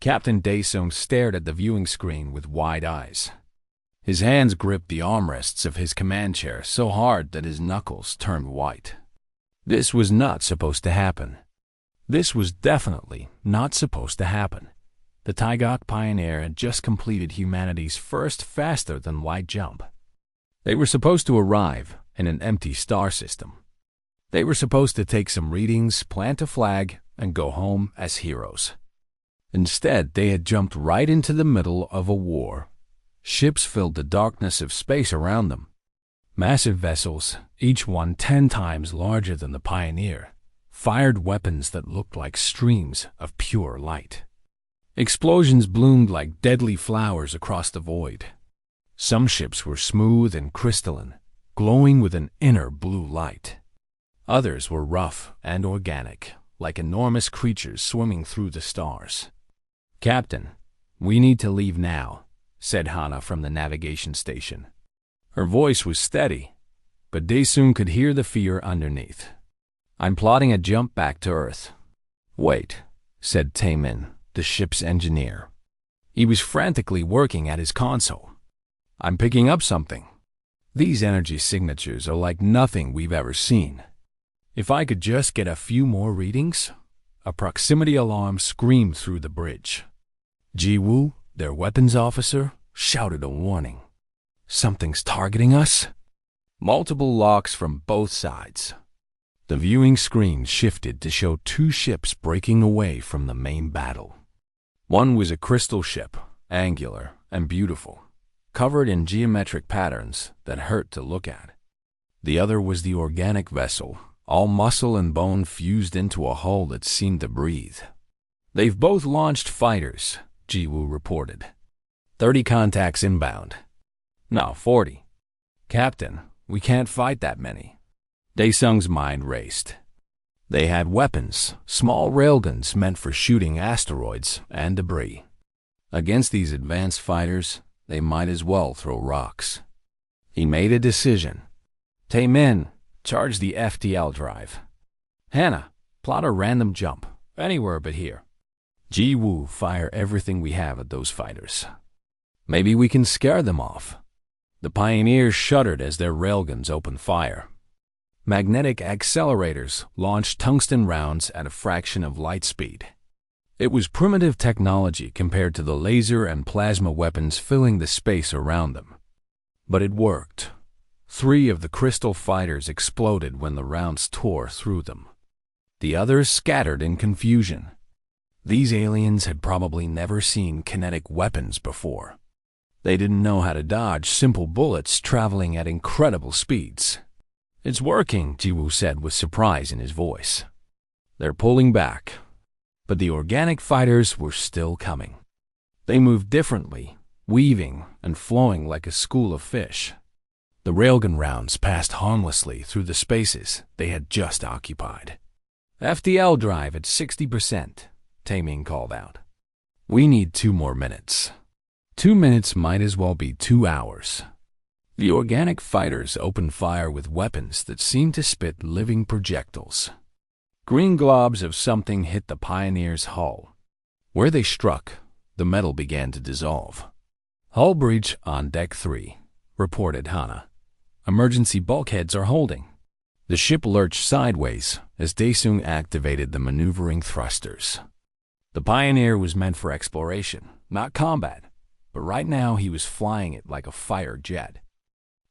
Captain Daesung stared at the viewing screen with wide eyes. His hands gripped the armrests of his command chair so hard that his knuckles turned white. This was not supposed to happen. This was definitely not supposed to happen. The Taigok Pioneer had just completed humanity's first faster-than-light jump. They were supposed to arrive in an empty star system. They were supposed to take some readings, plant a flag, and go home as heroes. Instead, they had jumped right into the middle of a war. Ships filled the darkness of space around them. Massive vessels, each one 10 times larger than the Pioneer, fired weapons that looked like streams of pure light. Explosions bloomed like deadly flowers across the void. Some ships were smooth and crystalline, glowing with an inner blue light. Others were rough and organic, like enormous creatures swimming through the stars. "Captain, we need to leave now," said Hana from the navigation station. Her voice was steady, but Daesung could hear the fear underneath. "I'm plotting a jump back to Earth." "Wait," said Taemin, the ship's engineer. He was frantically working at his console. "I'm picking up something. These energy signatures are like nothing we've ever seen. If I could just get a few more readings." A proximity alarm screamed through the bridge. Ji-woo, their weapons officer, shouted a warning. "Something's targeting us." Multiple locks from both sides. The viewing screen shifted to show 2 ships breaking away from the main battle. One was a crystal ship, angular and beautiful, covered in geometric patterns that hurt to look at. The other was the organic vessel, all muscle and bone fused into a hull that seemed to breathe. "They've both launched fighters," Ji-woo reported. 30 contacts inbound. No, 40. "Captain, we can't fight that many." Daesung's mind raced. They had weapons, small railguns meant for shooting asteroids and debris. Against these advanced fighters, they might as well throw rocks. He made a decision. "Taemin, charge the FTL drive. Hannah, plot a random jump, anywhere but here. Ji-woo, fire everything we have at those fighters. Maybe we can scare them off." The Pioneers shuddered as their railguns opened fire. Magnetic accelerators launched tungsten rounds at a fraction of light speed. It was primitive technology compared to the laser and plasma weapons filling the space around them. But it worked. 3 of the crystal fighters exploded when the rounds tore through them. The others scattered in confusion. These aliens had probably never seen kinetic weapons before. They didn't know how to dodge simple bullets traveling at incredible speeds. "It's working," Ji-woo said with surprise in his voice. "They're pulling back." But the organic fighters were still coming. They moved differently, weaving and flowing like a school of fish. The railgun rounds passed harmlessly through the spaces they had just occupied. "FTL drive at 60%, Taemin called out. "We need 2 more minutes." 2 minutes might as well be 2 hours. The organic fighters opened fire with weapons that seemed to spit living projectiles. Green globs of something hit the Pioneer's hull. Where they struck, the metal began to dissolve. "Hull breach on Deck 3, reported Hana. "Emergency bulkheads are holding." The ship lurched sideways as Daesung activated the maneuvering thrusters. The Pioneer was meant for exploration, not combat, but right now he was flying it like a fighter jet.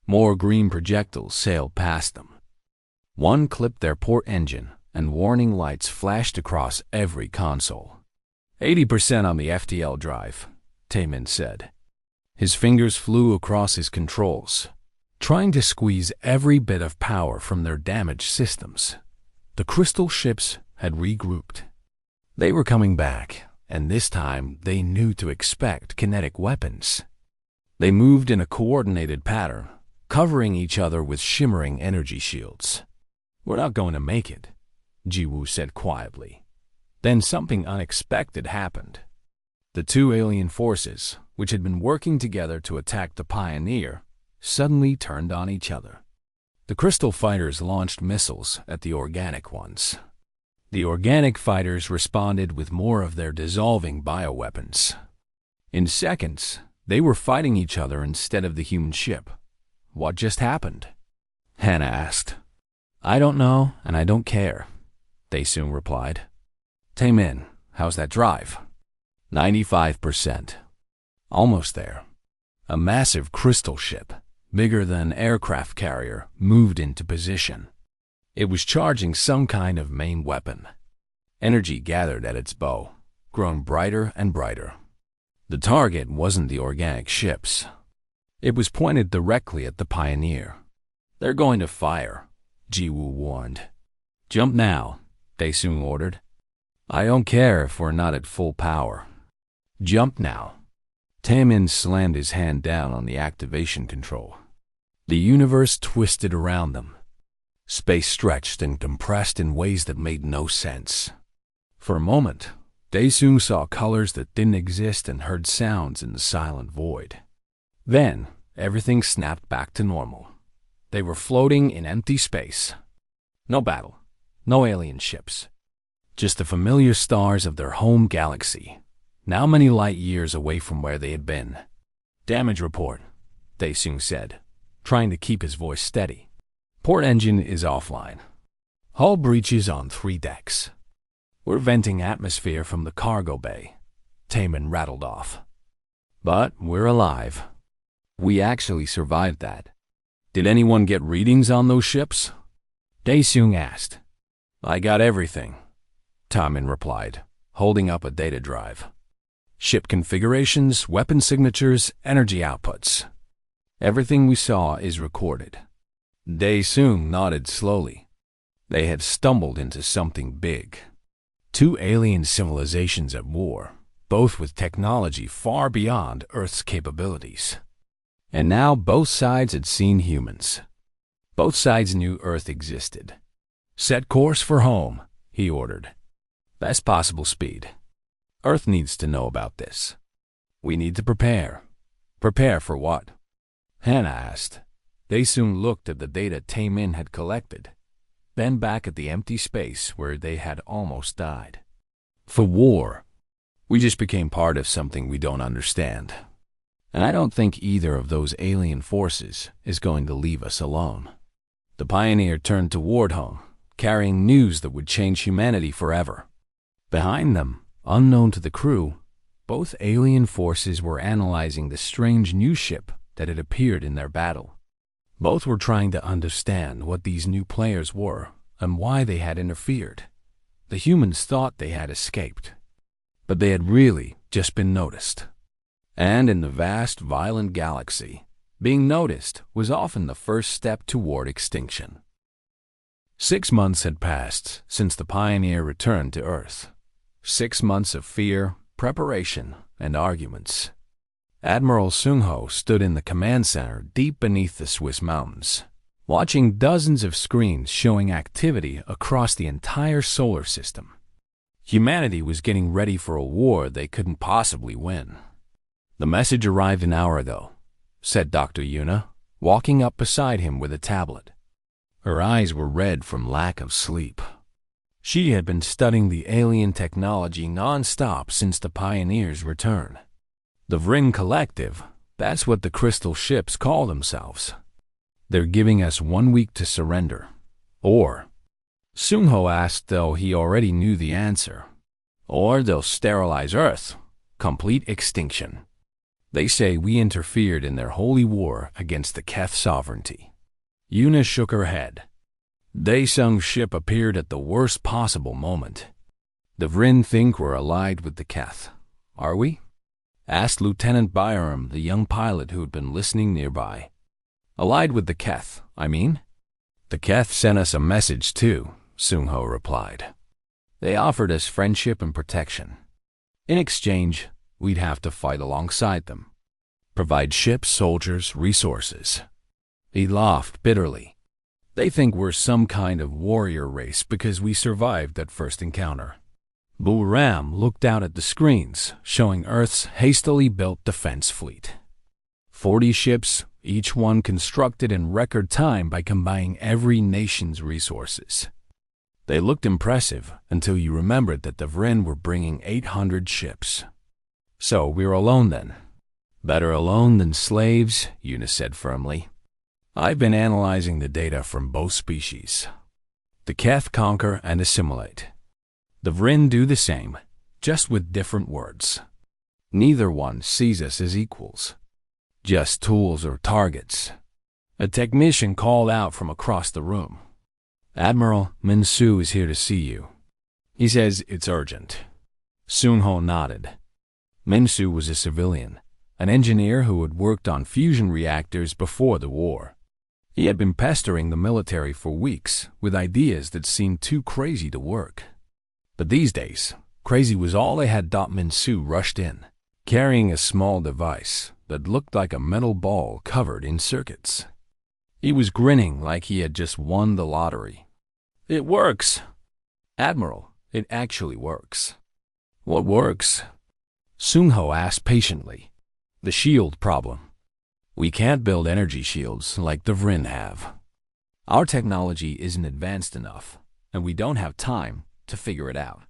More green projectiles sailed past them. One clipped their port engine, and warning lights flashed across every console. 80% on the FTL drive, Taemin said. His fingers flew across his controls, trying to squeeze every bit of power from their damaged systems. The crystal ships had regrouped. They were coming back, and this time they knew to expect kinetic weapons. They moved in a coordinated pattern, covering each other with shimmering energy shields. "We're not going to make it," Ji-woo said quietly. Then something unexpected happened. The 2 alien forces, which had been working together to attack the Pioneer, suddenly turned on each other. The crystal fighters launched missiles at the organic ones. The organic fighters responded with more of their dissolving bioweapons. In seconds, they were fighting each other instead of the human ship. What just happened? Hannah asked. I don't know, and I don't care, Dae-Sung replied. Tae-min, how's that drive? 95%. Almost there. A massive crystal ship, bigger than an aircraft carrier, moved into position. It was charging some kind of main weapon. Energy gathered at its bow, growing brighter and brighter. The target wasn't the organic ships. It was pointed directly at the Pioneer. They're going to fire, Ji-woo warned. Jump now, Dae-Sung ordered. I don't care if we're not at full power. Jump now. Tae-min slammed his hand down on the activation control. The universe twisted around them. Space stretched and compressed in ways that made no sense. For a moment, Dae-Sung saw colors that didn't exist and heard sounds in the silent void. Then, everything snapped back to normal. They were floating in empty space. No battle, no alien ships. Just the familiar stars of their home galaxy, now many light years away from where they had been. Damage report, Dae-Sung said, trying to keep his voice steady. Port engine is offline. Hull breaches on 3 decks. We're venting atmosphere from the cargo bay, Tae-min rattled off. But we're alive. We actually survived that. Did anyone get readings on those ships? Dae-Sung asked. I got everything, Tae-min replied, holding up a data drive. Ship configurations, weapon signatures, energy outputs. Everything we saw is recorded. Dae-Sung nodded slowly. They had stumbled into something big. 2 alien civilizations at war, both with technology far beyond Earth's capabilities. And now both sides had seen humans. Both sides knew Earth existed. Set course for home, he ordered. Best possible speed. Earth needs to know about this. We need to prepare. Prepare for what? Hannah asked. Dae-Sung looked at the data Tae-min had collected, then back at the empty space where they had almost died. For war. We just became part of something we don't understand. And I don't think either of those alien forces is going to leave us alone. The Pioneer turned toward home, carrying news that would change humanity forever. Behind them, unknown to the crew, both alien forces were analyzing the strange new ship that had appeared in their battle. Both were trying to understand what these new players were and why they had interfered. The humans thought they had escaped, but they had really just been noticed. And in the vast, violent galaxy, being noticed was often the first step toward extinction. 6 months had passed since the Pioneer returned to Earth. 6 months of fear, preparation, and arguments. Admiral Sung-ho stood in the command center deep beneath the Swiss mountains, watching dozens of screens showing activity across the entire solar system. Humanity was getting ready for a war they couldn't possibly win. The message arrived an hour ago, said Dr. Yuna, walking up beside him with a tablet. Her eyes were red from lack of sleep. She had been studying the alien technology non-stop since the Pioneer's return. The Vrin Collective, that's what the crystal ships call themselves. They're giving us 1 week to surrender. Or, Sung-ho asked though he already knew the answer. Or they'll sterilize Earth. Complete extinction. They say we interfered in their holy war against the Keth sovereignty. Yuna shook her head. Dae-Sung's ship appeared at the worst possible moment. The Vrin think we're allied with the Keth. Are we? Asked Lieutenant Byram, the young pilot who had been listening nearby. Allied with the Keth, I mean? The Keth sent us a message too, Sung-ho replied. They offered us friendship and protection. In exchange, we'd have to fight alongside them. Provide ships, soldiers, resources. He laughed bitterly. They think we're some kind of warrior race because we survived that first encounter. Bu-Ram looked out at the screens, showing Earth's hastily built defense fleet. 40 ships, each one constructed in record time by combining every nation's resources. They looked impressive until you remembered that the Vrin were bringing 800 ships. So we're alone then. Better alone than slaves, Eunice said firmly. I've been analyzing the data from both species. The Keth conquer and assimilate. The Vrin do the same, just with different words. Neither one sees us as equals, just tools or targets. A technician called out from across the room. Admiral, Min-Su is here to see you. He says it's urgent. Soon-Ho nodded. Min-Su was a civilian, an engineer who had worked on fusion reactors before the war. He had been pestering the military for weeks with ideas that seemed too crazy to work. But these days, crazy was all they had. Min-Su rushed in, carrying a small device that looked like a metal ball covered in circuits. He was grinning like he had just won the lottery. It works. Admiral, it actually works. What works? Soon-Ho asked patiently. The shield problem. We can't build energy shields like the Vrin have. Our technology isn't advanced enough, and we don't have time to figure it out.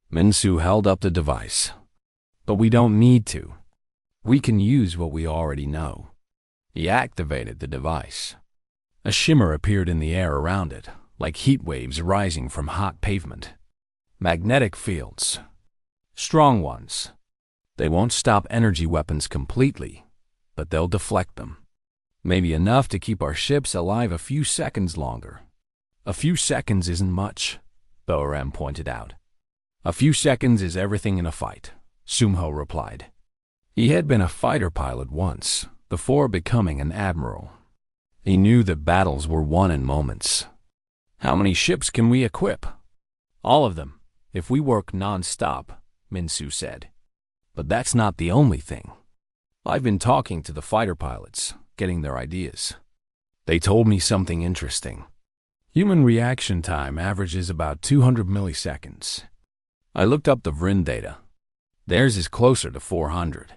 Min-Su held up the device. But we don't need to. We can use what we already know. He activated the device. A shimmer appeared in the air around it, like heat waves rising from hot pavement. Magnetic fields. Strong ones. They won't stop energy weapons completely, but they'll deflect them. Maybe enough to keep our ships alive a few seconds longer. A few seconds isn't much, Boram pointed out. A few seconds is everything in a fight, Soon-Ho replied. He had been a fighter pilot once, before becoming an admiral. He knew that battles were won in moments. How many ships can we equip? All of them, if we work non-stop, Min-Su said. But that's not the only thing. I've been talking to the fighter pilots, getting their ideas. They told me something interesting. Human reaction time averages about 200 milliseconds. I looked up the Vrin data. Theirs is closer to 400.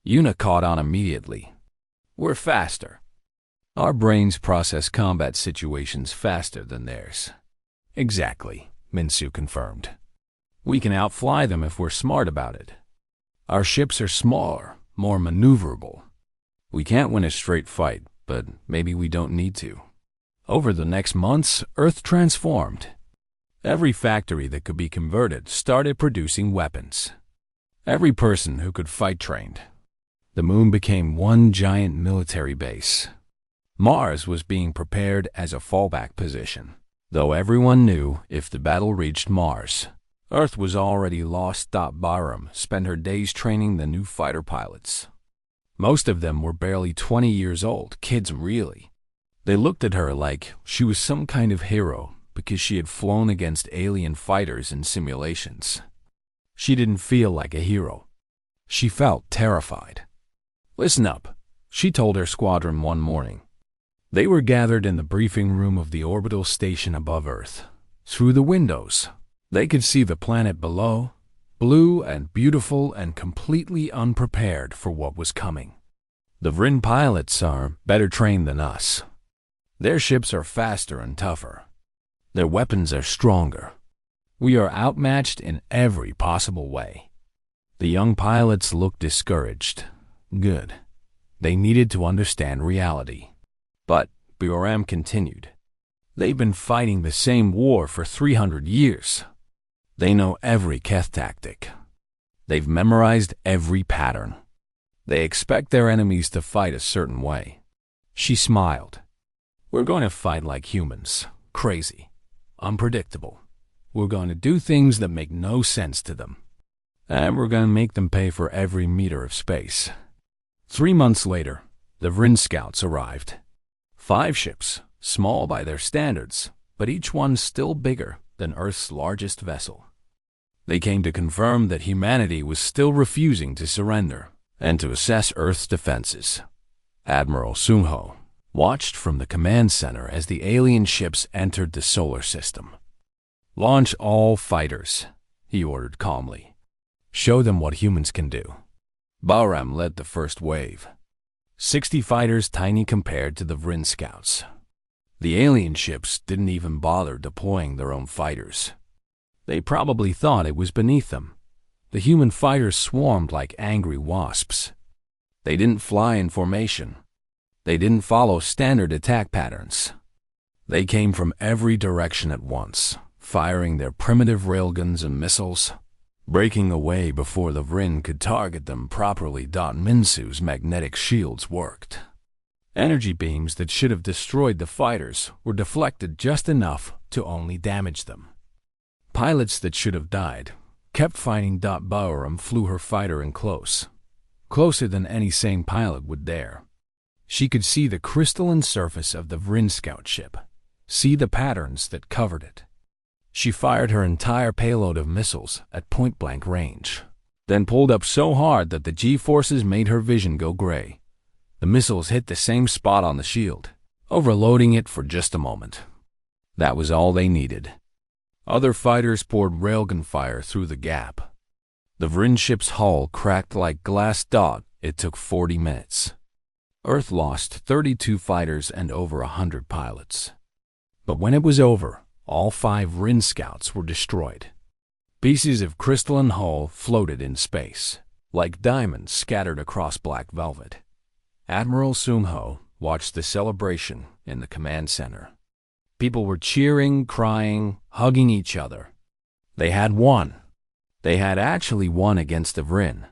Yuna caught on immediately. We're faster. Our brains process combat situations faster than theirs. Exactly, Min-Su confirmed. We can outfly them if we're smart about it. Our ships are smaller, more maneuverable. We can't win a straight fight, but maybe we don't need to. Over the next months, Earth transformed. Every factory that could be converted started producing weapons. Every person who could fight trained. The moon became one giant military base. Mars was being prepared as a fallback position, though everyone knew if the battle reached Mars, Earth was already lost. Baram spent her days training the new fighter pilots. Most of them were barely 20 years old, kids really. They looked at her like she was some kind of hero because she had flown against alien fighters in simulations. She didn't feel like a hero. She felt terrified. Listen up, she told her squadron one morning. They were gathered in the briefing room of the orbital station above Earth. Through the windows, they could see the planet below, blue and beautiful and completely unprepared for what was coming. The Vrin pilots are better trained than us. Their ships are faster and tougher. Their weapons are stronger. We are outmatched in every possible way. The young pilots looked discouraged. Good. They needed to understand reality. But Boram continued. They've been fighting the same war for 300 years. They know every Keth tactic. They've memorized every pattern. They expect their enemies to fight a certain way. She smiled. We're going to fight like humans. Crazy. Unpredictable. We're going to do things that make no sense to them. And we're going to make them pay for every meter of space. 3 months later, the Vrin scouts arrived. 5 ships, small by their standards, but each one still bigger than Earth's largest vessel. They came to confirm that humanity was still refusing to surrender and to assess Earth's defenses. Admiral Soon-Ho watched from the command center as the alien ships entered the solar system. Launch all fighters, he ordered calmly. Show them what humans can do. Boram led the first wave. 60 fighters, tiny compared to the Vrin scouts. The alien ships didn't even bother deploying their own fighters. They probably thought it was beneath them. The human fighters swarmed like angry wasps. They didn't fly in formation. They didn't follow standard attack patterns. They came from every direction at once, firing their primitive railguns and missiles, breaking away before the Vryn could target them properly. Minsu's magnetic shields worked. Energy beams that should have destroyed the fighters were deflected just enough to only damage them. Pilots that should have died kept fighting. Bauram flew her fighter in closer than any sane pilot would dare. She could see the crystalline surface of the Vryn scout ship, see the patterns that covered it. She fired her entire payload of missiles at point-blank range, then pulled up so hard that the G-forces made her vision go gray. The missiles hit the same spot on the shield, overloading it for just a moment. That was all they needed. Other fighters poured railgun fire through the gap. The Vryn ship's hull cracked like glass. It took 40 minutes. Earth lost 32 fighters and over 100 pilots. But when it was over, all 5 Vryn scouts were destroyed. Pieces of crystalline hull floated in space, like diamonds scattered across black velvet. Admiral Sungho watched the celebration in the command center. People were cheering, crying, hugging each other. They had won. They had actually won against the Vryn.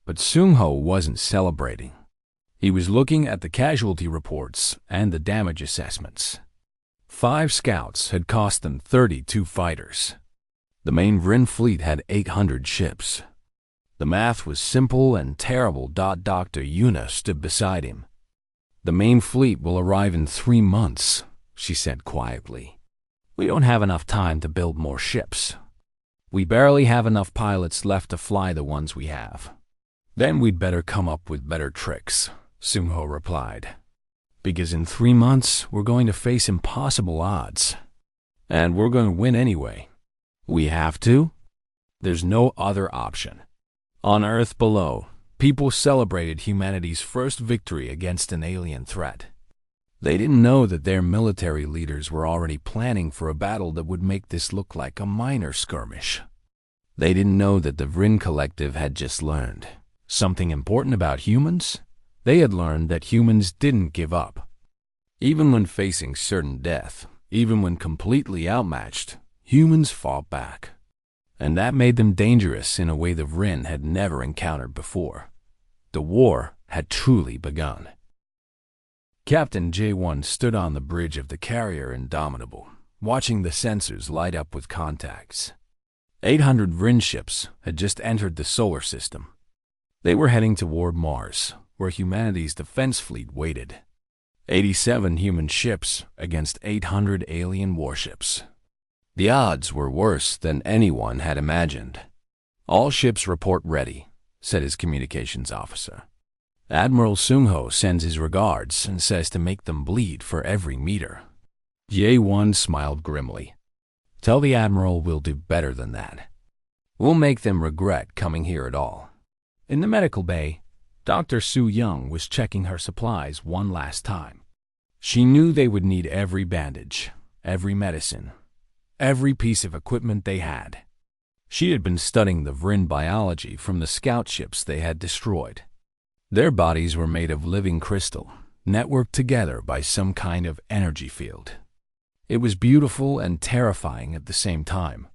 But Sungho wasn't celebrating. He was looking at the casualty reports and the damage assessments. 5 scouts had cost them 32 fighters. The main Vryn fleet had 800 ships. The math was simple and terrible. Dr. Yuna stood beside him. The main fleet will arrive in 3 months, she said quietly. We don't have enough time to build more ships. We barely have enough pilots left to fly the ones we have. Then we'd better come up with better tricks, Sungho replied. Because in 3 months, we're going to face impossible odds. And we're going to win anyway. We have to? There's no other option. On Earth below, people celebrated humanity's first victory against an alien threat. They didn't know that their military leaders were already planning for a battle that would make this look like a minor skirmish. They didn't know that the Vryn Collective had just learned something important about humans. They had learned that humans didn't give up. Even when facing certain death, even when completely outmatched, humans fought back. And that made them dangerous in a way the Vryn had never encountered before. The war had truly begun. Captain J1 stood on the bridge of the carrier Indomitable, watching the sensors light up with contacts. 800 Vryn ships had just entered the solar system. They were heading toward Mars, where humanity's defense fleet waited. 87 human ships against 800 alien warships. The odds were worse than anyone had imagined. All ships report ready, said his communications officer. Admiral Sungho sends his regards and says to make them bleed for every meter. J1 smiled grimly. Tell the Admiral we'll do better than that. We'll make them regret coming here at all. In the medical bay, Dr. Su Young was checking her supplies one last time. She knew they would need every bandage, every medicine, every piece of equipment they had. She had been studying the Vryn biology from the scout ships they had destroyed. Their bodies were made of living crystal, networked together by some kind of energy field. It was beautiful and terrifying at the same time.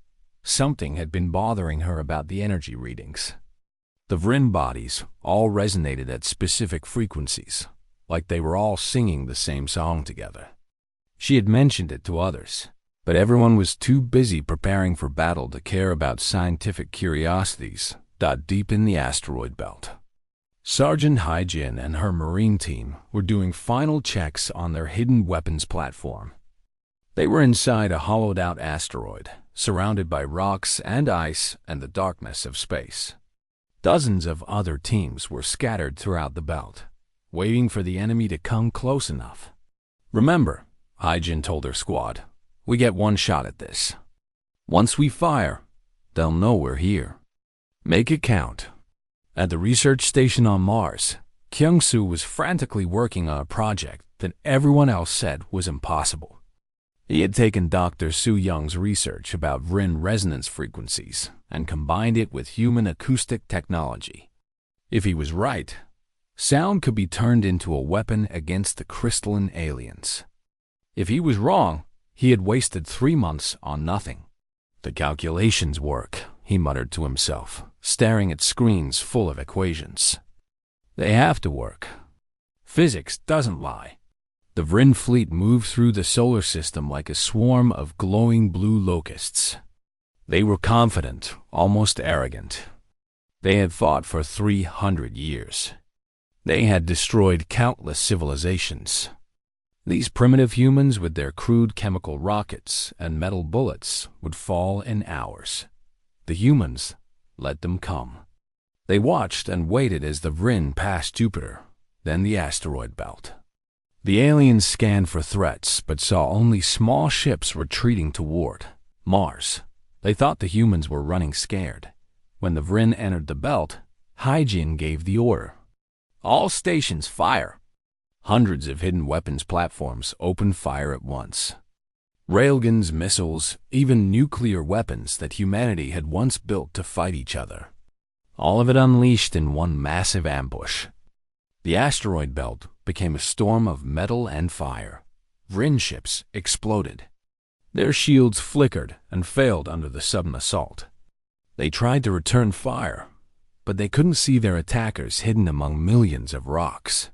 Something had been bothering her about the energy readings. The Vryn bodies all resonated at specific frequencies, like they were all singing the same song together. She had mentioned it to others, but everyone was too busy preparing for battle to care about scientific curiosities deep in the asteroid belt. Sergeant Haijin and her Marine team were doing final checks on their hidden weapons platform. They were inside a hollowed-out asteroid, surrounded by rocks and ice and the darkness of space. Dozens of other teams were scattered throughout the belt, waiting for the enemy to come close enough. Remember, Haijin told her squad, we get one shot at this. Once we fire, they'll know we're here. Make it count. At the research station on Mars, Kyung-soo was frantically working on a project that everyone else said was impossible. He had taken Dr. Soo-young's research about Rin resonance frequencies and combined it with human acoustic technology. If he was right, sound could be turned into a weapon against the crystalline aliens. If he was wrong, he had wasted 3 months on nothing. The calculations work, he muttered to himself, staring at screens full of equations. They have to work. Physics doesn't lie. The Vrin fleet moved through the solar system like a swarm of glowing blue locusts. They were confident, almost arrogant. They had fought for 300 years. They had destroyed countless civilizations. These primitive humans with their crude chemical rockets and metal bullets would fall in hours. The humans let them come. They watched and waited as the Vrin passed Jupiter, then the asteroid belt. The aliens scanned for threats but saw only small ships retreating toward Mars. They thought the humans were running scared. When the Vrin entered the belt, Hyjin gave the order. All stations fire. Hundreds of hidden weapons platforms opened fire at once. Railguns, missiles, even nuclear weapons that humanity had once built to fight each other. All of it unleashed in one massive ambush. The asteroid belt became a storm of metal and fire. Vrin ships exploded. Their shields flickered and failed under the sudden assault. They tried to return fire, but they couldn't see their attackers hidden among millions of rocks.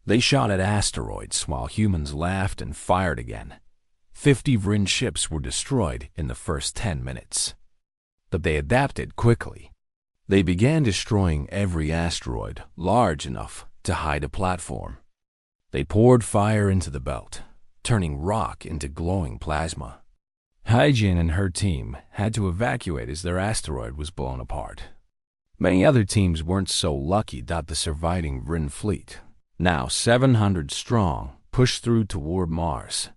They shot at asteroids while humans laughed and fired again. 50 Vrin ships were destroyed in the first 10 minutes. But they adapted quickly. They began destroying every asteroid large enough to hide a platform. They poured fire into the belt, turning rock into glowing plasma. Hyjin and her team had to evacuate as their asteroid was blown apart. Many other teams weren't so lucky that the surviving Vrin fleet, now 700 strong, pushed through toward Mars.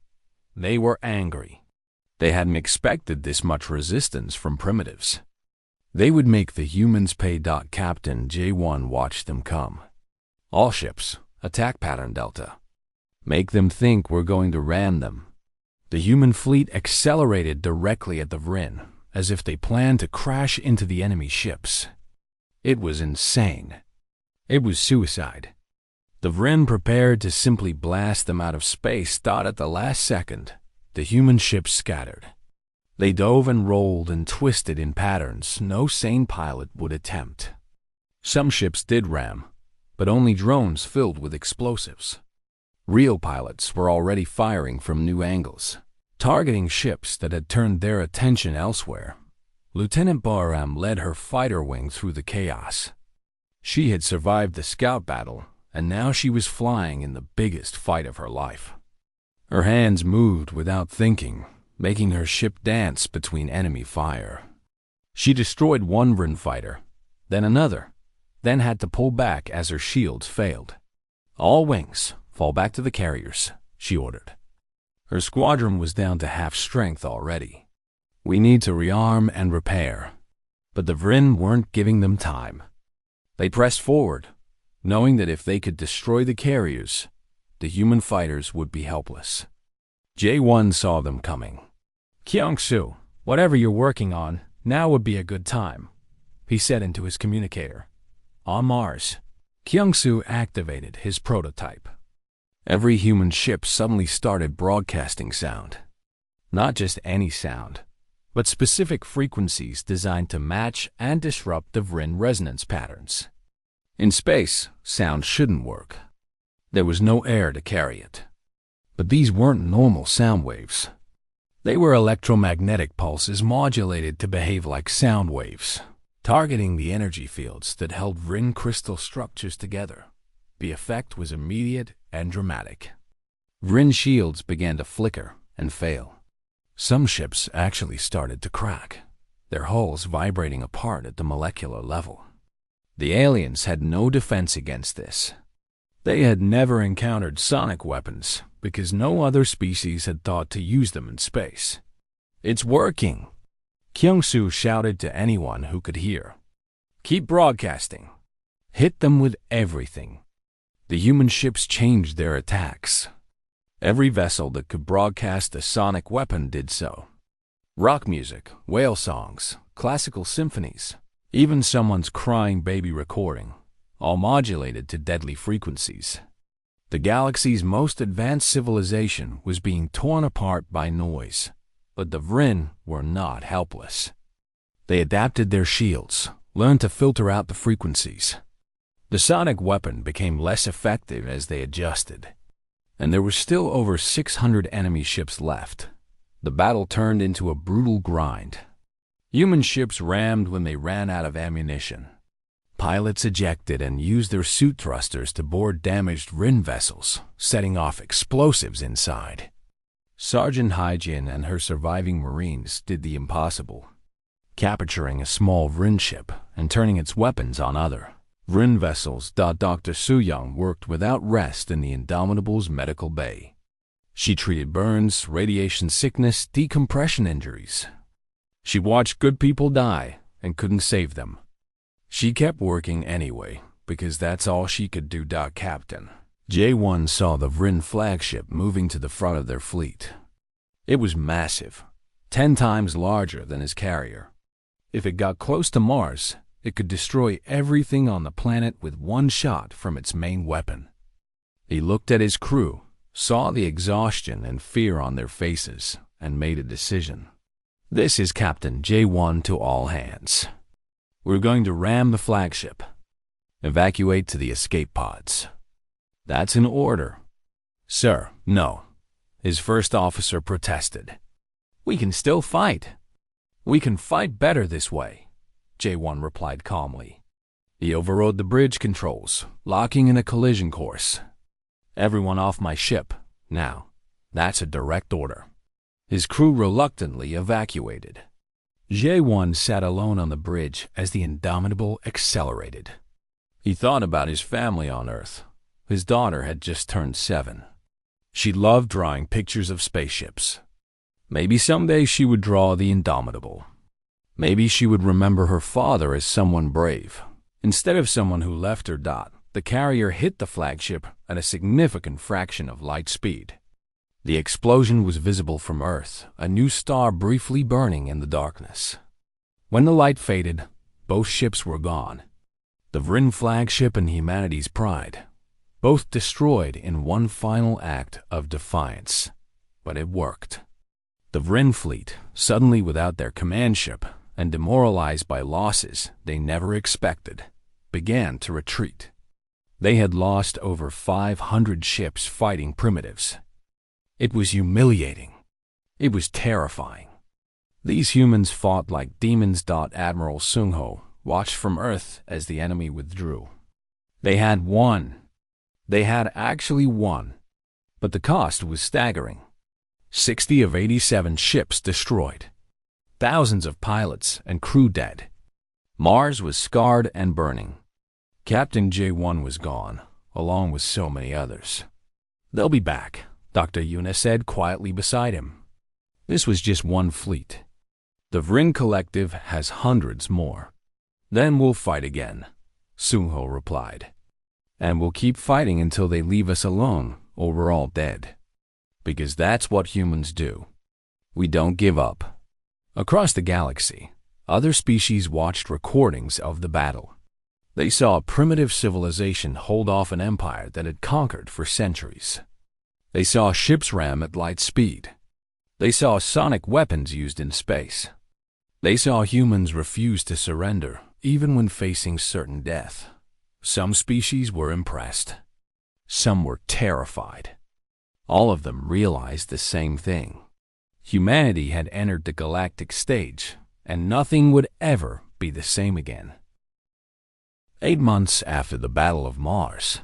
They were angry. They hadn't expected this much resistance from primitives. They would make the humans pay. Captain J1 watched them come. All ships, attack pattern Delta. Make them think we're going to ram them. The human fleet accelerated directly at the Vrin, as if they planned to crash into the enemy ships. It was insane. It was suicide. The Vrin prepared to simply blast them out of space. At the last second, the human ships scattered. They dove and rolled and twisted in patterns no sane pilot would attempt. Some ships did ram, but only drones filled with explosives. Real pilots were already firing from new angles, targeting ships that had turned their attention elsewhere. Lieutenant Bahram led her fighter wing through the chaos. She had survived the scout battle, and now she was flying in the biggest fight of her life. Her hands moved without thinking, making her ship dance between enemy fire. She destroyed one Vrin fighter, then another, then had to pull back as her shields failed. All wings, fall back to the carriers, she ordered. Her squadron was down to half strength already. We need to rearm and repair. But the Vrin weren't giving them time. They pressed forward, knowing that if they could destroy the carriers, the human fighters would be helpless. J1 saw them coming. Kyung-soo, whatever you're working on, now would be a good time, he said into his communicator. On Mars, Kyung-soo activated his prototype. Every human ship suddenly started broadcasting sound. Not just any sound, but specific frequencies designed to match and disrupt the Vrin resonance patterns. In space, sound shouldn't work. There was no air to carry it. But these weren't normal sound waves. They were electromagnetic pulses modulated to behave like sound waves, targeting the energy fields that held Vrin crystal structures together. The effect was immediate and dramatic. Vrin shields began to flicker and fail. Some ships actually started to crack, their hulls vibrating apart at the molecular level. The aliens had no defense against this. They had never encountered sonic weapons because no other species had thought to use them in space. It's working! Kyung-soo shouted to anyone who could hear. Keep broadcasting. Hit them with everything. The human ships changed their attacks. Every vessel that could broadcast a sonic weapon did so. Rock music, whale songs, classical symphonies, even someone's crying baby recording, all modulated to deadly frequencies. The galaxy's most advanced civilization was being torn apart by noise, but the Vryn were not helpless. They adapted their shields, learned to filter out the frequencies. The sonic weapon became less effective as they adjusted, and there were still over 600 enemy ships left. The battle turned into a brutal grind. Human ships rammed when they ran out of ammunition. Pilots ejected and used their suit thrusters to board damaged Vryn vessels, setting off explosives inside. Sergeant Hygiene and her surviving Marines did the impossible, capturing a small Vryn ship and turning its weapons on other Vryn vessels. Dr. Soo-young worked without rest in the Indomitable's medical bay. She treated burns, radiation sickness, decompression injuries. She watched good people die and couldn't save them. She kept working anyway, because that's all she could do. Captain J1 saw the Vryn flagship moving to the front of their fleet. It was massive, 10 times larger than his carrier. If it got close to Mars, it could destroy everything on the planet with one shot from its main weapon. He looked at his crew, saw the exhaustion and fear on their faces, and made a decision. This is Captain J1 to all hands. We're going to ram the flagship. Evacuate to the escape pods. That's an order. Sir, no. His first officer protested. We can still fight. We can fight better this way, J1 replied calmly. He overrode the bridge controls, locking in a collision course. Everyone off my ship, now. That's a direct order. His crew reluctantly evacuated. J1 sat alone on the bridge as the Indomitable accelerated. He thought about his family on Earth. His daughter had just turned 7. She loved drawing pictures of spaceships. Maybe someday she would draw the Indomitable. Maybe she would remember her father as someone brave, instead of someone who left her. The carrier hit the flagship at a significant fraction of light speed. The explosion was visible from Earth, a new star briefly burning in the darkness. When the light faded, both ships were gone. The Vryn flagship and humanity's pride, both destroyed in one final act of defiance. But it worked. The Vryn fleet, suddenly without their command ship and demoralized by losses they never expected, began to retreat. They had lost over 500 ships fighting primitives. It was humiliating. It was terrifying. These humans fought like demons. Admiral Sung-ho watched from Earth as the enemy withdrew. They had won. They had actually won. But the cost was staggering. 60 of 87 ships destroyed. Thousands of pilots and crew dead. Mars was scarred and burning. Captain J1 was gone, along with so many others. They'll be back, Dr. Yuna said quietly beside him. This was just one fleet. The Vryn Collective has hundreds more. Then we'll fight again, Sung-ho replied. And we'll keep fighting until they leave us alone or we're all dead. Because that's what humans do. We don't give up. Across the galaxy, other species watched recordings of the battle. They saw a primitive civilization hold off an empire that had conquered for centuries. They saw ships ram at light speed. They saw sonic weapons used in space. They saw humans refuse to surrender, even when facing certain death. Some species were impressed. Some were terrified. All of them realized the same thing. Humanity had entered the galactic stage, and nothing would ever be the same again. 8 months after the Battle of Mars,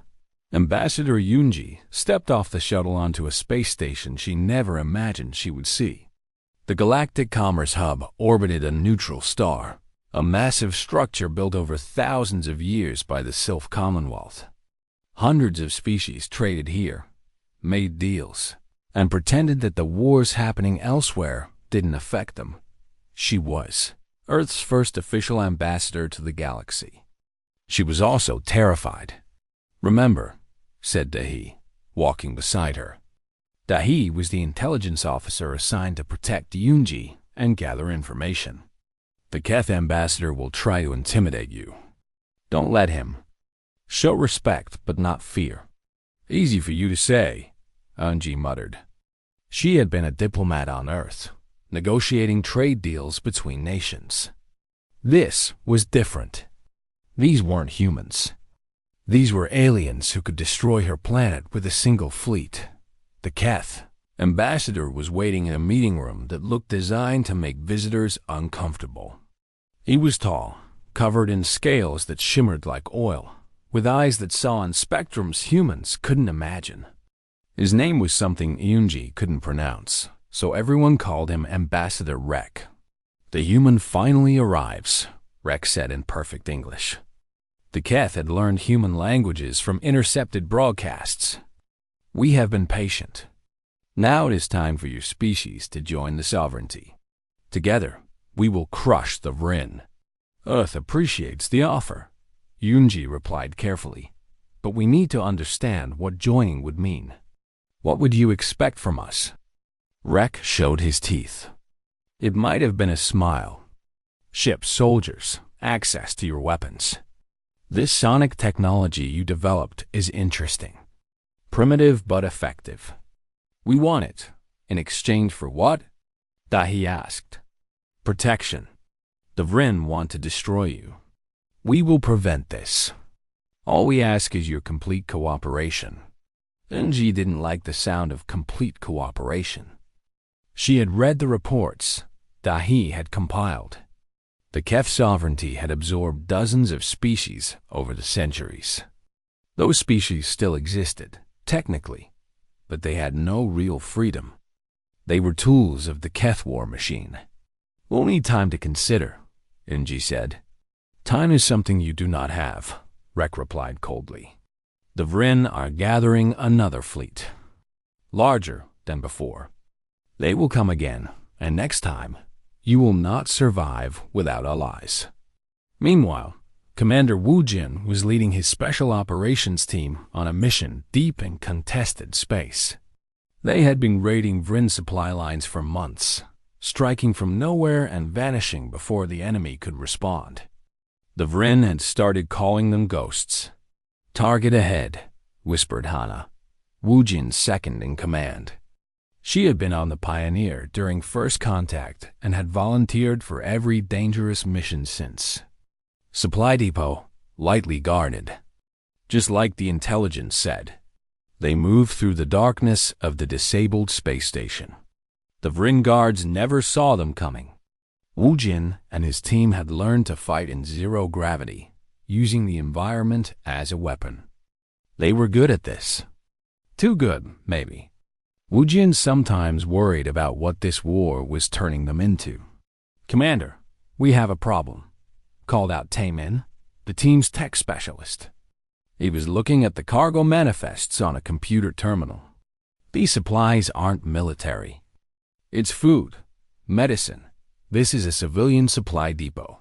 Ambassador Yoonji stepped off the shuttle onto a space station she never imagined she would see. The Galactic Commerce Hub orbited a neutral star, a massive structure built over thousands of years by the Sylph Commonwealth. Hundreds of species traded here, made deals, and pretended that the wars happening elsewhere didn't affect them. She was Earth's first official ambassador to the galaxy. She was also terrified. Remember, said Dahi, walking beside her. Dahi was the intelligence officer assigned to protect Yunji and gather information. The Keth ambassador will try to intimidate you. Don't let him. Show respect, but not fear. Easy for you to say, Yunji muttered. She had been a diplomat on Earth, negotiating trade deals between nations. This was different. These weren't humans. These were aliens who could destroy her planet with a single fleet. The Keth ambassador was waiting in a meeting room that looked designed to make visitors uncomfortable. He was tall, covered in scales that shimmered like oil, with eyes that saw in spectrums humans couldn't imagine. His name was something Yunji couldn't pronounce, so everyone called him Ambassador Rek. The human finally arrives, Rek said in perfect English. The Keth had learned human languages from intercepted broadcasts. We have been patient. Now it is time for your species to join the sovereignty. Together, we will crush the Vryn. Earth appreciates the offer, Yunji replied carefully, but we need to understand what joining would mean. What would you expect from us? Rek showed his teeth. It might have been a smile. Ships, soldiers, access to your weapons. This sonic technology you developed is interesting. Primitive but effective. We want it. In exchange for what? Dahi asked. Protection. The Vryn want to destroy you. We will prevent this. All we ask is your complete cooperation. Yunji didn't like the sound of complete cooperation. She had read the reports Dahi had compiled. The Keth sovereignty had absorbed dozens of species over the centuries. Those species still existed, technically, but they had no real freedom. They were tools of the Keth war machine. We'll need time to consider, Yunji said. Time is something you do not have, Rek replied coldly. The Vryn are gathering another fleet, larger than before. They will come again, and next time, you will not survive without allies. Meanwhile, Commander Wu Jin was leading his special operations team on a mission deep in contested space. They had been raiding Vryn supply lines for months, striking from nowhere and vanishing before the enemy could respond. The Vryn had started calling them ghosts. Target ahead, whispered Hana, Wu Jin's second in command. She had been on the Pioneer during first contact and had volunteered for every dangerous mission since. Supply depot, lightly guarded. Just like the intelligence said, they moved through the darkness of the disabled space station. The Vryn guards never saw them coming. Wu Jin and his team had learned to fight in zero gravity, using the environment as a weapon. They were good at this. Too good, maybe. Wu Jin sometimes worried about what this war was turning them into. Commander, we have a problem, called out Taemin, the team's tech specialist. He was looking at the cargo manifests on a computer terminal. These supplies aren't military. It's food, medicine. This is a civilian supply depot.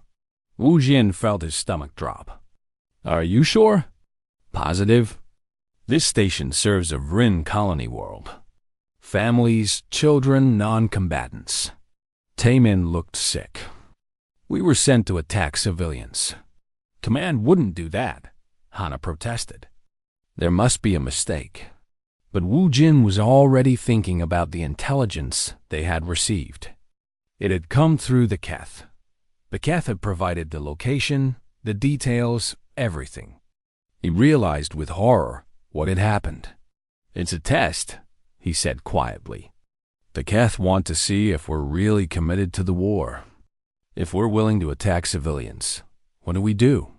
Wu Jin felt his stomach drop. Are you sure? Positive. This station serves a Vryn colony world. Families, children, non-combatants. Taemin looked sick. We were sent to attack civilians. Command wouldn't do that, Hana protested. There must be a mistake. But Wu Jin was already thinking about the intelligence they had received. It had come through the Keth. The Keth had provided the location, the details, everything. He realized with horror what had happened. It's a test, he said quietly. The Keth want to see if we're really committed to the war. If we're willing to attack civilians, what do we do?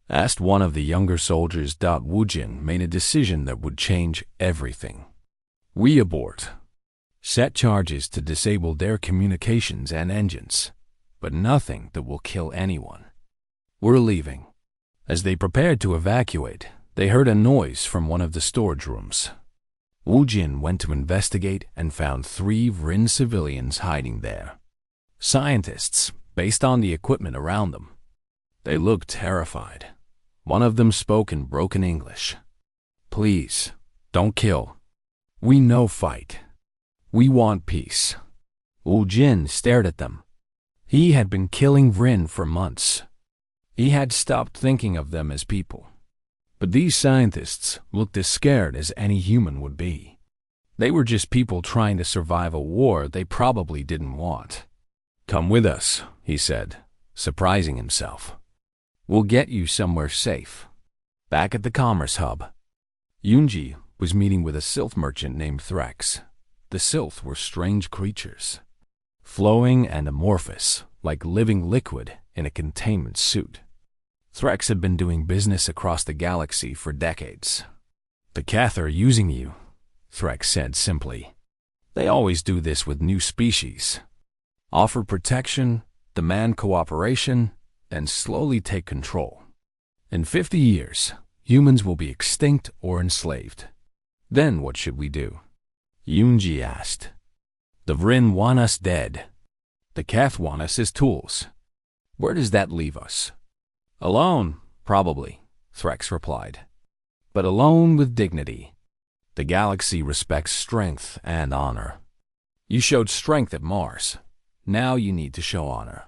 Asked one of the younger soldiers. Wu Jin made a decision that would change everything. We abort. Set charges to disable their communications and engines, but nothing that will kill anyone. We're leaving. As they prepared to evacuate, they heard a noise from one of the storage rooms. Wu Jin went to investigate and found 3 Vryn civilians hiding there. Scientists, based on the equipment around them. They looked terrified. One of them spoke in broken English. Please, don't kill. We no fight. We want peace. Wu Jin stared at them. He had been killing Vrin for months. He had stopped thinking of them as people. But these scientists looked as scared as any human would be. They were just people trying to survive a war they probably didn't want. Come with us, he said, surprising himself. We'll get you somewhere safe. Back at the commerce hub, Yunji was meeting with a sylph merchant named Threx. The sylph were strange creatures, flowing and amorphous, like living liquid in a containment suit. Threx had been doing business across the galaxy for decades. The Keth are using you, Threx said simply. They always do this with new species. Offer protection, demand cooperation, and slowly take control. In 50 years, humans will be extinct or enslaved. Then what should we do? Yunji asked. The Vrin want us dead. The Keth want us as tools. Where does that leave us? Alone, probably, Threx replied. But alone with dignity. The galaxy respects strength and honor. You showed strength at Mars. Now you need to show honor.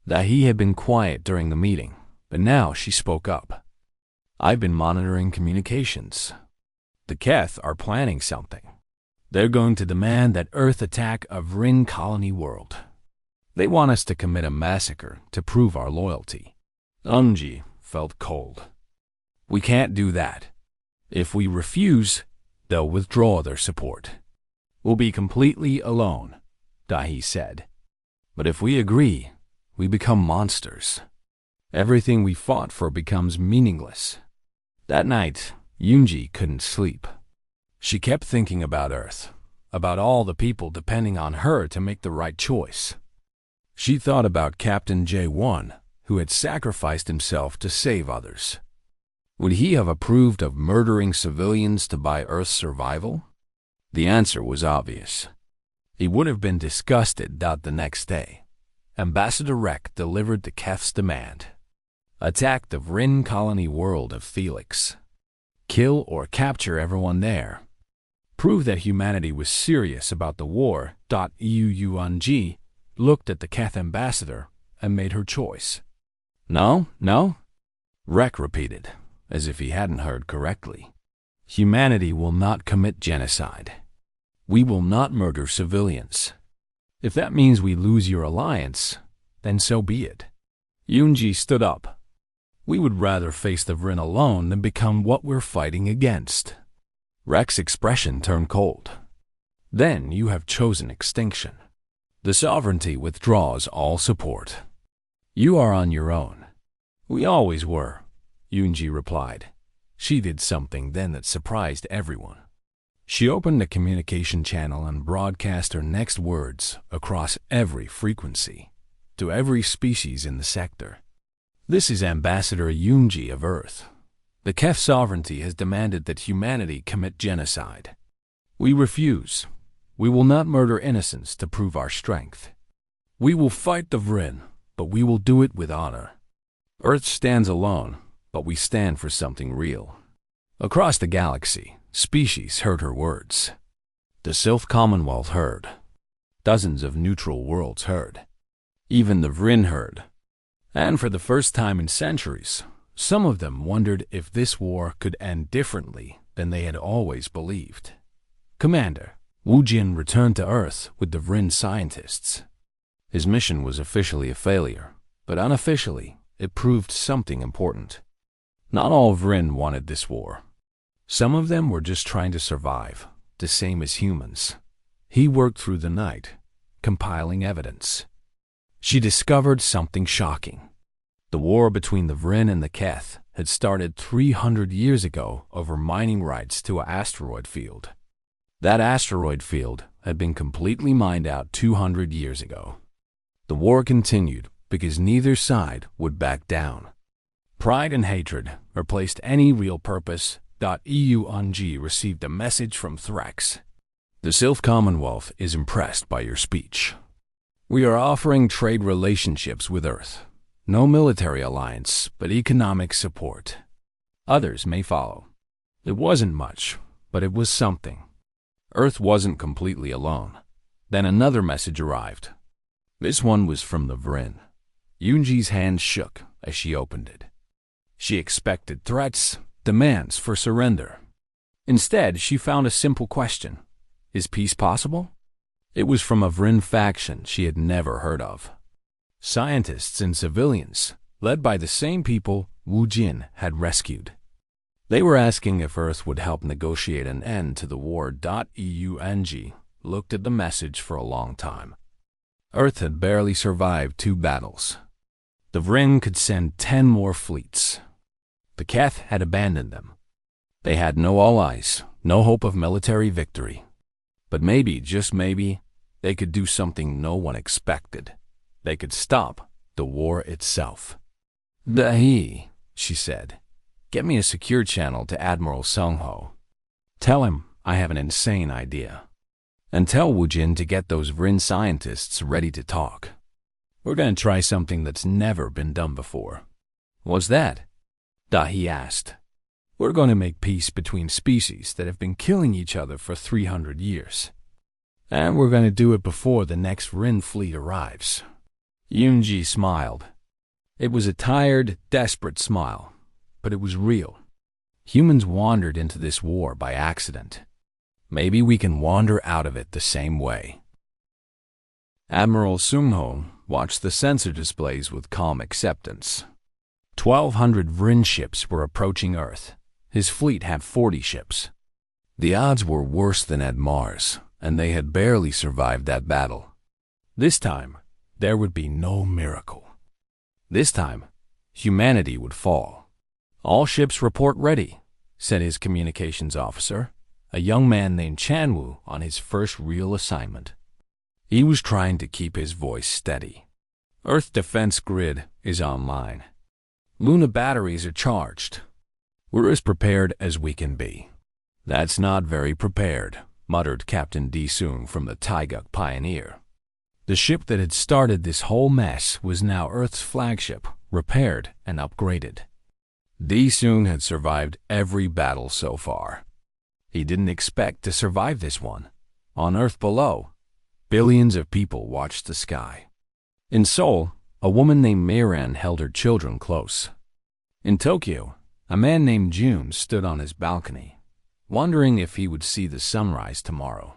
Dahi had been quiet during the meeting, but now she spoke up. I've been monitoring communications. The Keth are planning something. They're going to demand that Earth attack a Vrin colony world. They want us to commit a massacre to prove our loyalty. Unji felt cold. We can't do that. If we refuse, they'll withdraw their support. We'll be completely alone, Dahi said. But if we agree, we become monsters. Everything we fought for becomes meaningless. That night, Yunji couldn't sleep. She kept thinking about Earth, about all the people depending on her to make the right choice. She thought about Captain J1, who had sacrificed himself to save others. Would he have approved of murdering civilians to buy Earth's survival? The answer was obvious. He would have been disgusted. The next day, Ambassador Rek delivered the Keth's demand. Attack the Vrin colony world of Felix. Kill or capture everyone there. Prove that humanity was serious about the war. Yuunji looked at the Keth ambassador and made her choice. No? Rek repeated, as if he hadn't heard correctly. Humanity will not commit genocide. We will not murder civilians. If that means we lose your alliance, then so be it. Yunji stood up. We would rather face the Vrin alone than become what we're fighting against. Rek's expression turned cold. Then you have chosen extinction. The sovereignty withdraws all support. You are on your own. We always were, Yunji replied. She did something then that surprised everyone. She opened a communication channel and broadcast her next words across every frequency, to every species in the sector. This is Ambassador Yunji of Earth. The Keth sovereignty has demanded that humanity commit genocide. We refuse. We will not murder innocents to prove our strength. We will fight the Vrin, but we will do it with honor. Earth stands alone, but we stand for something real. Across the galaxy, species heard her words. The Sylph Commonwealth heard. Dozens of neutral worlds heard. Even the Vrin heard. And for the first time in centuries, some of them wondered if this war could end differently than they had always believed. Commander, Wu Jin returned to Earth with the Vrin scientists. His mission was officially a failure, but unofficially, it proved something important. Not all Vrin wanted this war. Some of them were just trying to survive, the same as humans. He worked through the night, compiling evidence. She discovered something shocking. The war between the Vrin and the Keth had started 300 years ago over mining rights to an asteroid field. That asteroid field had been completely mined out 200 years ago. The war continued because neither side would back down. Pride and hatred replaced any real purpose. Yuunji received a message from Threx. The Sylph Commonwealth is impressed by your speech. We are offering trade relationships with Earth. No military alliance, but economic support. Others may follow. It wasn't much, but it was something. Earth wasn't completely alone. Then another message arrived. This one was from the Vrin. Yoonji's hand shook as she opened it. She expected threats, demands for surrender. Instead, she found a simple question. Is peace possible? It was from a Vrin faction she had never heard of. Scientists and civilians, led by the same people Wu Jin had rescued. They were asking if Earth would help negotiate an end to the war. Eung looked at the message for a long time. Earth had barely survived 2 battles. The Vrin could send 10 more fleets. The Keth had abandoned them. They had no allies, no hope of military victory. But maybe, just maybe, they could do something no one expected. They could stop the war itself. "Dahi," she said, "get me a secure channel to Admiral Sung-ho. Tell him I have an insane idea. And tell Wu Jin to get those Vrin scientists ready to talk. We're going to try something that's never been done before." "What's that?" Dahi asked. "We're going to make peace between species that have been killing each other for 300 years. And we're going to do it before the next Vrin fleet arrives." Yoonji smiled. It was a tired, desperate smile, but it was real. Humans wandered into this war by accident. Maybe we can wander out of it the same way. Admiral Sung-ho watched the sensor displays with calm acceptance. 1,200 Vrin ships were approaching Earth. His fleet had 40 ships. The odds were worse than at Mars, and they had barely survived that battle. This time, there would be no miracle. This time, humanity would fall. "All ships report ready," said his communications officer, a young man named Chanwoo on his first real assignment. He was trying to keep his voice steady. "Earth defense grid is online. Luna batteries are charged. We're as prepared as we can be." "That's not very prepared," muttered Captain Di-Sung from the Taeguk Pioneer. The ship that had started this whole mess was now Earth's flagship, repaired and upgraded. Di-Sung had survived every battle so far. He didn't expect to survive this one. On Earth below, billions of people watched the sky. In Seoul, a woman named Meiran held her children close. In Tokyo, a man named Jun stood on his balcony, wondering if he would see the sunrise tomorrow.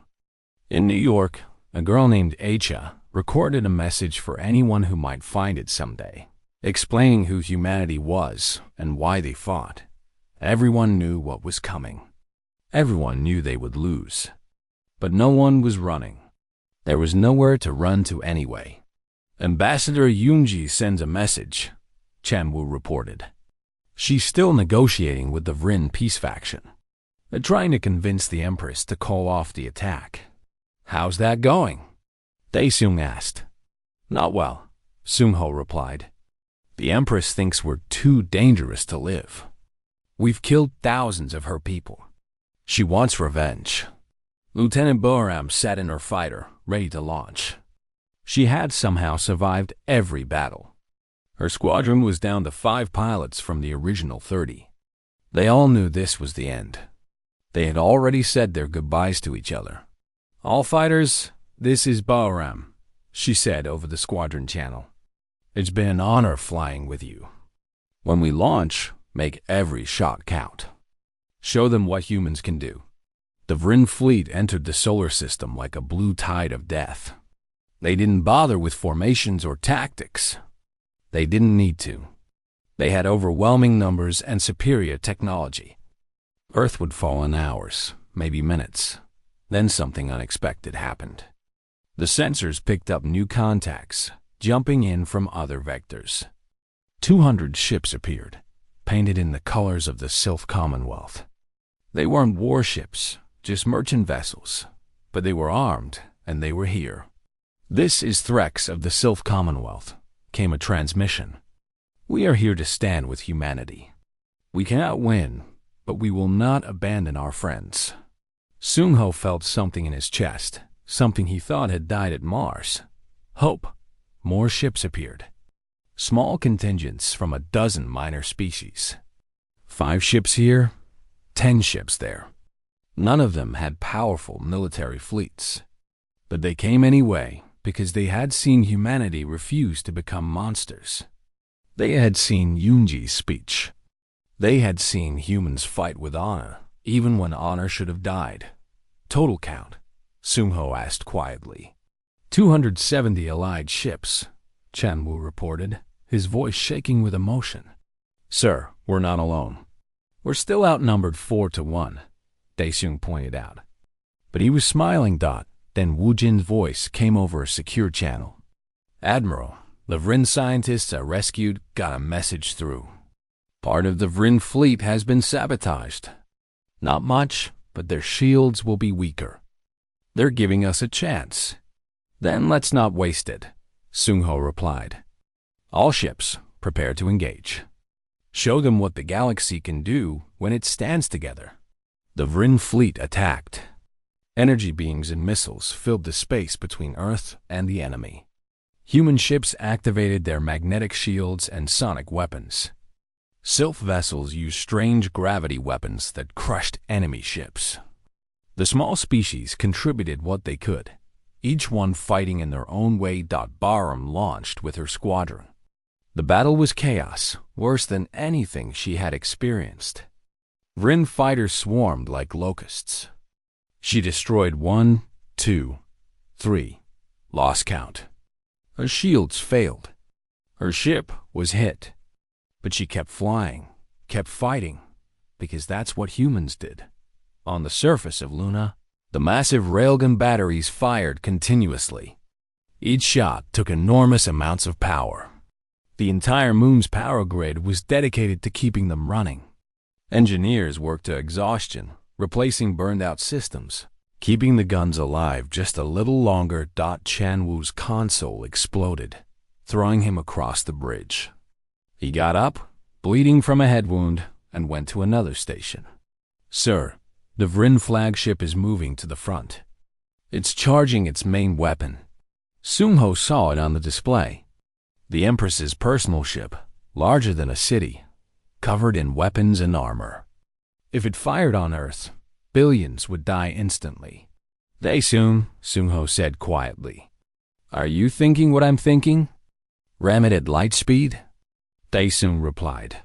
In New York, a girl named Acha recorded a message for anyone who might find it someday, explaining who humanity was and why they fought. Everyone knew what was coming. Everyone knew they would lose. But no one was running. There was nowhere to run to anyway. "Ambassador Yoonji sends a message," Chanwoo reported. "She's still negotiating with the Vrin peace faction. They're trying to convince the Empress to call off the attack." "How's that going?" Dae-sung asked. "Not well," Sung-ho replied. "The Empress thinks we're too dangerous to live. We've killed thousands of her people. She wants revenge." Lieutenant Boram sat in her fighter, ready to launch. She had somehow survived every battle. Her squadron was down to 5 pilots from the original 30. They all knew this was the end. They had already said their goodbyes to each other. "All fighters, this is Boram," she said over the squadron channel. "It's been an honor flying with you. When we launch, make every shot count. Show them what humans can do." The Vrin fleet entered the solar system like a blue tide of death. They didn't bother with formations or tactics. They didn't need to. They had overwhelming numbers and superior technology. Earth would fall in hours, maybe minutes. Then something unexpected happened. The sensors picked up new contacts, jumping in from other vectors. 200 ships appeared, painted in the colors of the Sylph Commonwealth. They weren't warships, just merchant vessels, but they were armed and they were here. "This is Threx of the Sylph Commonwealth," came a transmission. "We are here to stand with humanity. We cannot win, but we will not abandon our friends." Sung-ho felt something in his chest, something he thought had died at Mars. Hope. More ships appeared. Small contingents from a dozen minor species. 5 ships here, 10 ships there. None of them had powerful military fleets. But they came anyway because they had seen humanity refuse to become monsters. They had seen Yunji's speech. They had seen humans fight with honor, even when honor should have died. Total count, Sungho asked quietly. 270 allied ships, Chanwu reported, his voice shaking with emotion. Sir, we're not alone. We're still outnumbered 4-1, Daesung pointed out. But he was smiling. Then Wu Jin's voice came over a secure channel. Admiral, the Vrin scientists I rescued got a message through. Part of the Vrin fleet has been sabotaged. Not much, but their shields will be weaker. They're giving us a chance. Then let's not waste it, Sungho replied. All ships, prepare to engage. Show them what the galaxy can do when it stands together. The Vrin fleet attacked. Energy beams and missiles filled the space between Earth and the enemy. Human ships activated their magnetic shields and sonic weapons. Sylph vessels used strange gravity weapons that crushed enemy ships. The small species contributed what they could, each one fighting in their own way. Barum launched with her squadron. The battle was chaos, worse than anything she had experienced. Vrin fighters swarmed like locusts. She destroyed 1, 2, 3, lost count. Her shields failed. Her ship was hit. But she kept flying, kept fighting, because that's what humans did. On the surface of Luna, the massive railgun batteries fired continuously. Each shot took enormous amounts of power. The entire moon's power grid was dedicated to keeping them running. Engineers worked to exhaustion, replacing burned-out systems, keeping the guns alive just a little longer. Chanwu's console exploded, throwing him across the bridge. He got up, bleeding from a head wound, and went to another station. Sir, the Vrin flagship is moving to the front. It's charging its main weapon. Sungho saw it on the display. The Empress's personal ship, larger than a city, covered in weapons and armor. If it fired on Earth, billions would die instantly. They soon, Sungho said quietly. Are you thinking what I'm thinking? Ram it at light speed? Daesung replied.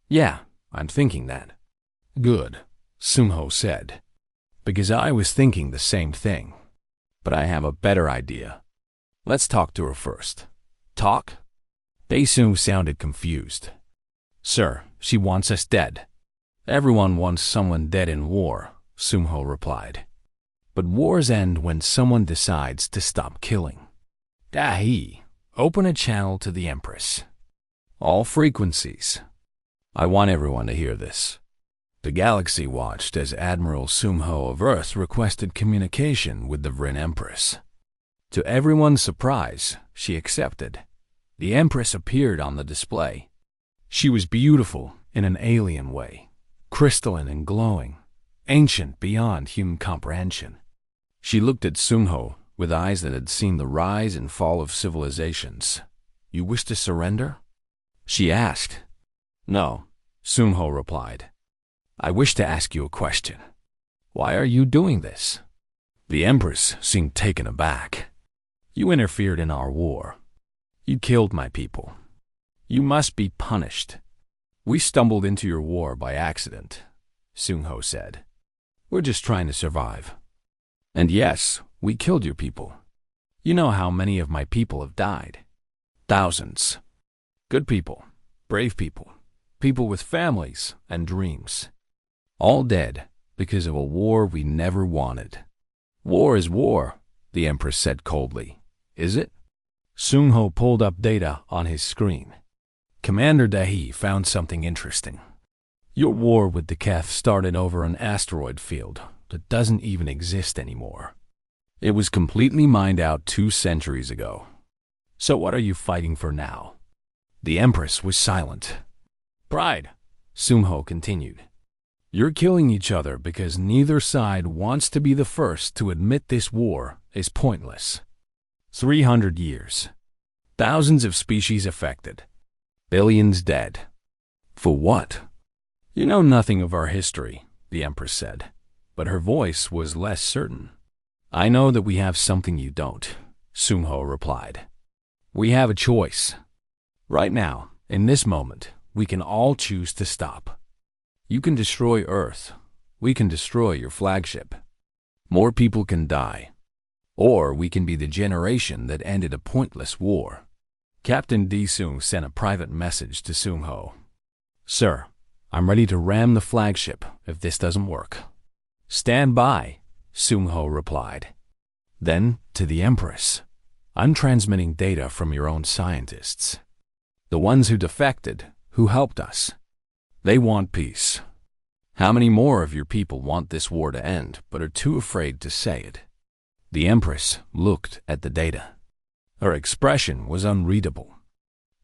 Yeah, I'm thinking that. Good, Sungho said, because I was thinking the same thing. But I have a better idea. Let's talk to her first. Talk? Daesung sounded confused. Sir, she wants us dead. Everyone wants someone dead in war, Sungho replied. But wars end when someone decides to stop killing. Dahi, open a channel to the Empress. All frequencies. I want everyone to hear this. The galaxy watched as Admiral Sungho of Earth requested communication with the Vrin Empress. To everyone's surprise, she accepted. The Empress appeared on the display. She was beautiful in an alien way, crystalline and glowing, ancient beyond human comprehension. She looked at Sungho with eyes that had seen the rise and fall of civilizations. You wish to surrender? She asked. No, Sungho replied. I wish to ask you a question. Why are you doing this? The Empress seemed taken aback. You interfered in our war. You killed my people. You must be punished. We stumbled into your war by accident, Sungho said. We're just trying to survive. And yes, we killed your people. You know how many of my people have died? Thousands. Good people, brave people, people with families and dreams. All dead because of a war we never wanted. War is war, the Empress said coldly. Is it? Sungho pulled up data on his screen. Commander Dahi found something interesting. Your war with the Keth started over an asteroid field that doesn't even exist anymore. It was completely mined out 2 centuries ago. So what are you fighting for now? The Empress was silent. Pride, Sungho continued. You're killing each other because neither side wants to be the first to admit this war is pointless. 300 years. Thousands of species affected. Billions dead. For what? You know nothing of our history, the Empress said, but her voice was less certain. I know that we have something you don't, Sung-ho replied. We have a choice. Right now, in this moment, we can all choose to stop. You can destroy Earth. We can destroy your flagship. More people can die. Or we can be the generation that ended a pointless war. Captain Di-sung sent a private message to Sung-ho. Sir, I'm ready to ram the flagship if this doesn't work. Stand by, Sung-ho replied. Then, to the Empress, I'm transmitting data from your own scientists. The ones who defected, who helped us. They want peace. How many more of your people want this war to end but are too afraid to say it? The Empress looked at the data. Her expression was unreadable.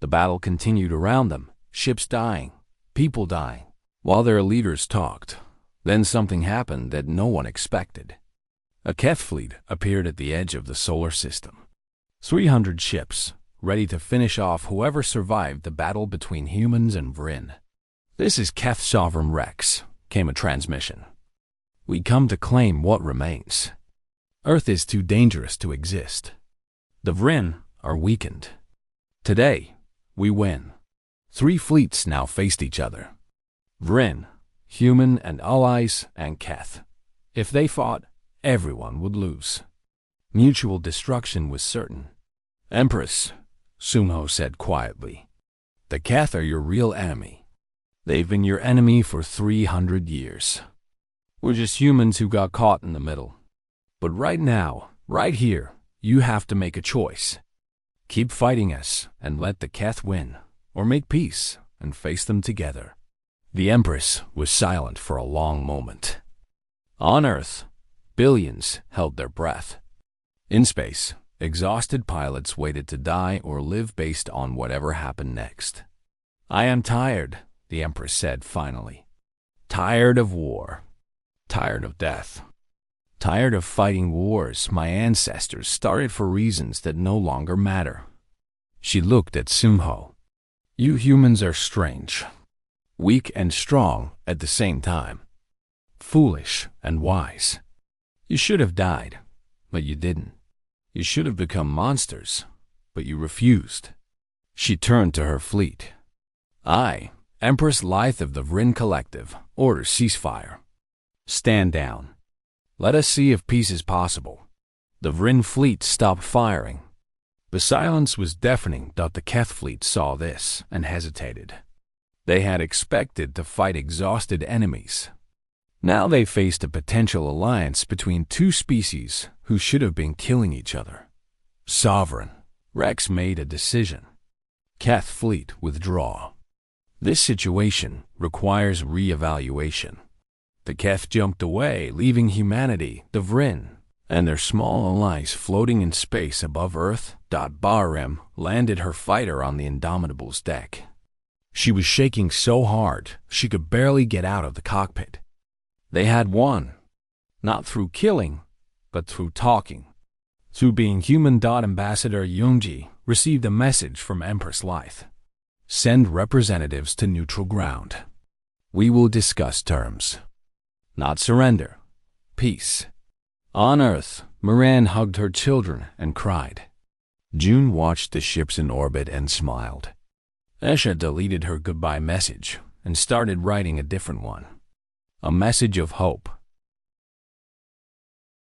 The battle continued around them, ships dying, people dying, while their leaders talked. Then something happened that no one expected. A Keth fleet appeared at the edge of the solar system. 300 ships, ready to finish off whoever survived the battle between humans and Vryn. This is Keth Sovereign Rex, came a transmission. We come to claim what remains. Earth is too dangerous to exist. The Vryn are weakened. Today, we win. 3 fleets now faced each other. Vryn, human and allies, and Keth. If they fought, everyone would lose. Mutual destruction was certain. Empress, Sung-ho said quietly, the Keth are your real enemy. They've been your enemy for 300 years. We're just humans who got caught in the middle. But right now, right here, you have to make a choice. Keep fighting us and let the Keth win, or make peace and face them together. The Empress was silent for a long moment. On Earth, billions held their breath. In space, exhausted pilots waited to die or live based on whatever happened next. I am tired, the Empress said finally. Tired of war. Tired of death. Tired of fighting wars my ancestors started for reasons that no longer matter. She looked at Sung-ho. You humans are strange. Weak and strong at the same time. Foolish and wise. You should have died, but you didn't. You should have become monsters, but you refused. She turned to her fleet. I, Empress Lythe of the Vryn Collective, order ceasefire. Stand down. Let us see if peace is possible. The Vryn fleet stopped firing. The silence was deafening. The Keth fleet saw this and hesitated. They had expected to fight exhausted enemies. Now they faced a potential alliance between 2 species who should have been killing each other. Sovereign, Rex made a decision. Keth fleet withdraw. This situation requires re-evaluation. The Keth jumped away, leaving humanity, the Vryn, and their small allies floating in space above Earth. Barim landed her fighter on the Indomitable's deck. She was shaking so hard she could barely get out of the cockpit. They had won, not through killing, but through talking. Through being human. Ambassador Youngji received a message from Empress Lythe. Send representatives to neutral ground. We will discuss terms. Not surrender. Peace. On Earth, Moran hugged her children and cried. June watched the ships in orbit and smiled. Esha deleted her goodbye message and started writing a different one. A message of hope